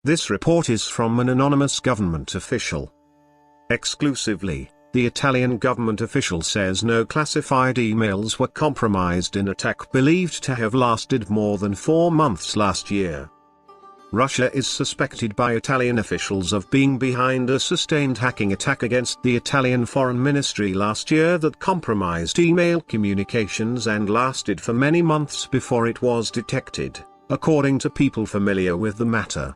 This report is from an anonymous government official. Exclusively, the Italian government official says no classified emails were compromised in attack believed to have lasted more than 4 months last year. Russia is suspected by Italian officials of being behind a sustained hacking attack against the Italian Foreign Ministry last year that compromised email communications and lasted for many months before it was detected, according to people familiar with the matter.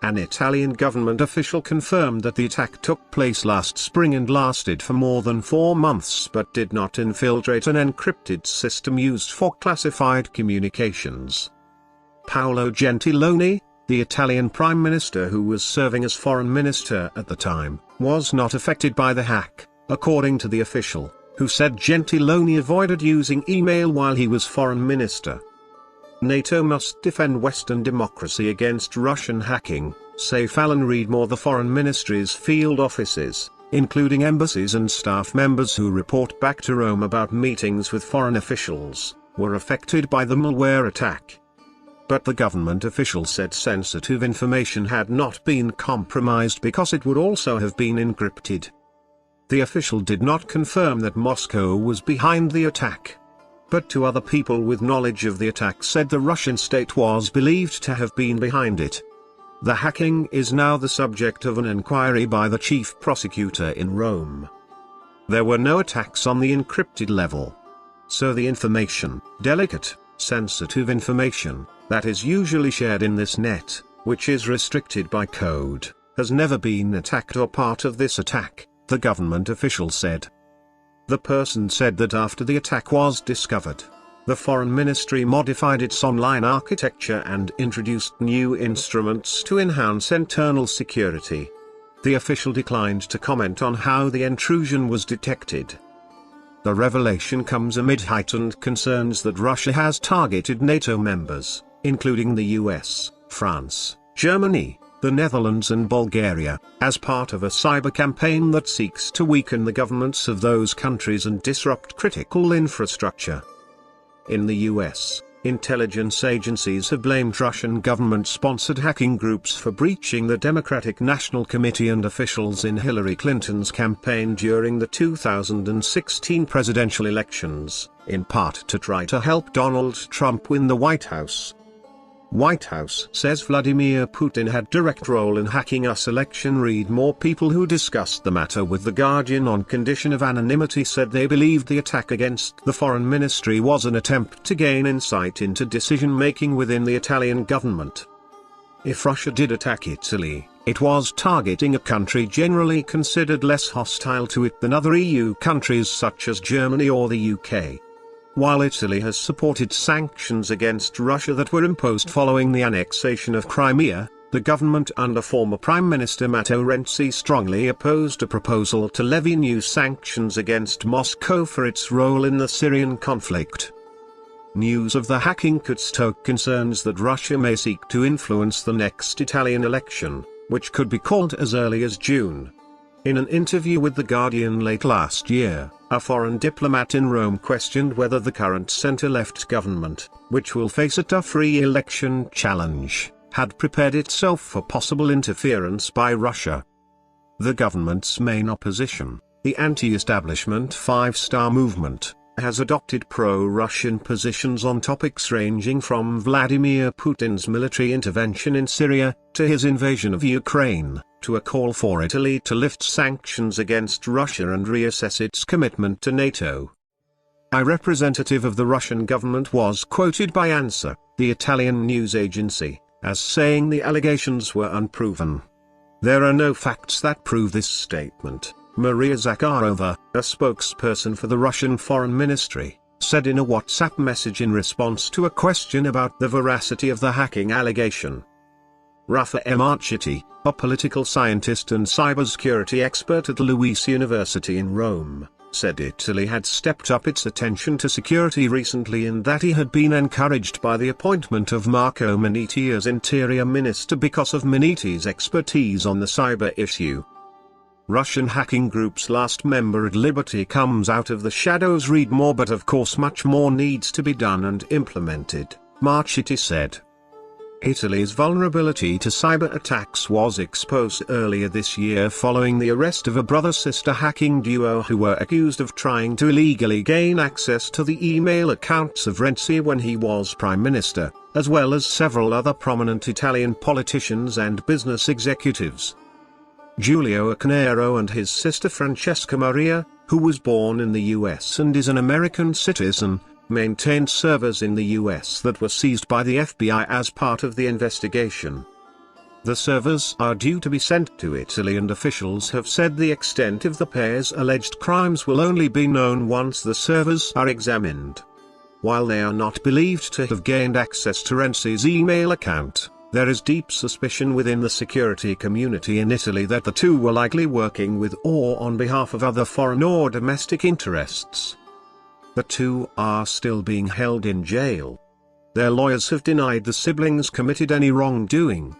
An Italian government official confirmed that the attack took place last spring and lasted for more than 4 months but did not infiltrate an encrypted system used for classified communications. Paolo Gentiloni, the Italian Prime Minister who was serving as foreign minister at the time, was not affected by the hack, according to the official, who said Gentiloni avoided using email while he was foreign minister. NATO must defend Western democracy against Russian hacking, say Fallon Reedmore. The foreign ministry's field offices, including embassies and staff members who report back to Rome about meetings with foreign officials, were affected by the malware attack. But the government official said sensitive information had not been compromised because it would also have been encrypted. The official did not confirm that Moscow was behind the attack. But two other people with knowledge of the attack said the Russian state was believed to have been behind it. The hacking is now the subject of an inquiry by the chief prosecutor in Rome. There were no attacks on the encrypted level. So the information, delicate, sensitive information, that is usually shared in this net, which is restricted by code, has never been attacked or part of this attack, the government official said. The person said that after the attack was discovered, the foreign ministry modified its online architecture and introduced new instruments to enhance internal security. The official declined to comment on how the intrusion was detected. The revelation comes amid heightened concerns that Russia has targeted NATO members, including the US, France, Germany, the Netherlands and Bulgaria, as part of a cyber campaign that seeks to weaken the governments of those countries and disrupt critical infrastructure. In the US, intelligence agencies have blamed Russian government-sponsored hacking groups for breaching the Democratic National Committee and officials in Hillary Clinton's campaign during the 2016 presidential elections, in part to try to help Donald Trump win the White House. White House says Vladimir Putin had direct role in hacking us election. Read more. People who discussed the matter with The Guardian on condition of anonymity said they believed the attack against the foreign ministry was an attempt to gain insight into decision-making within the Italian government. If Russia did attack Italy, it was targeting a country generally considered less hostile to it than other EU countries such as Germany or the UK. While Italy has supported sanctions against Russia that were imposed following the annexation of Crimea, the government under former Prime Minister Matteo Renzi strongly opposed a proposal to levy new sanctions against Moscow for its role in the Syrian conflict. News of the hacking could stoke concerns that Russia may seek to influence the next Italian election, which could be called as early as June. In an interview with The Guardian late last year, a foreign diplomat in Rome questioned whether the current centre-left government, which will face a tough re-election challenge, had prepared itself for possible interference by Russia. The government's main opposition, the anti-establishment Five Star Movement, has adopted pro-Russian positions on topics ranging from Vladimir Putin's military intervention in Syria, to his invasion of Ukraine, to a call for Italy to lift sanctions against Russia and reassess its commitment to NATO. A representative of the Russian government was quoted by ANSA, the Italian news agency, as saying the allegations were unproven. There are no facts that prove this statement, Maria Zakharova, a spokesperson for the Russian Foreign Ministry, said in a WhatsApp message in response to a question about the veracity of the hacking allegation. Raffaele Marchetti, a political scientist and cybersecurity expert at the Luiss University in Rome, said Italy had stepped up its attention to security recently and that he had been encouraged by the appointment of Marco Minniti as Interior Minister because of Minniti's expertise on the cyber issue. Russian hacking group's last member at liberty comes out of the shadows. Read more. But of course much more needs to be done and implemented, Marchetti said. Italy's vulnerability to cyber attacks was exposed earlier this year following the arrest of a brother-sister hacking duo who were accused of trying to illegally gain access to the email accounts of Renzi when he was prime minister, as well as several other prominent Italian politicians and business executives. Giulio Acanero and his sister Francesca Maria, who was born in the US and is an American citizen, maintained servers in the US that were seized by the FBI as part of the investigation. The servers are due to be sent to Italy, and officials have said the extent of the pair's alleged crimes will only be known once the servers are examined. While they are not believed to have gained access to Renzi's email account, there is deep suspicion within the security community in Italy that the two were likely working with or on behalf of other foreign or domestic interests. The two are still being held in jail. Their lawyers have denied the siblings committed any wrongdoing,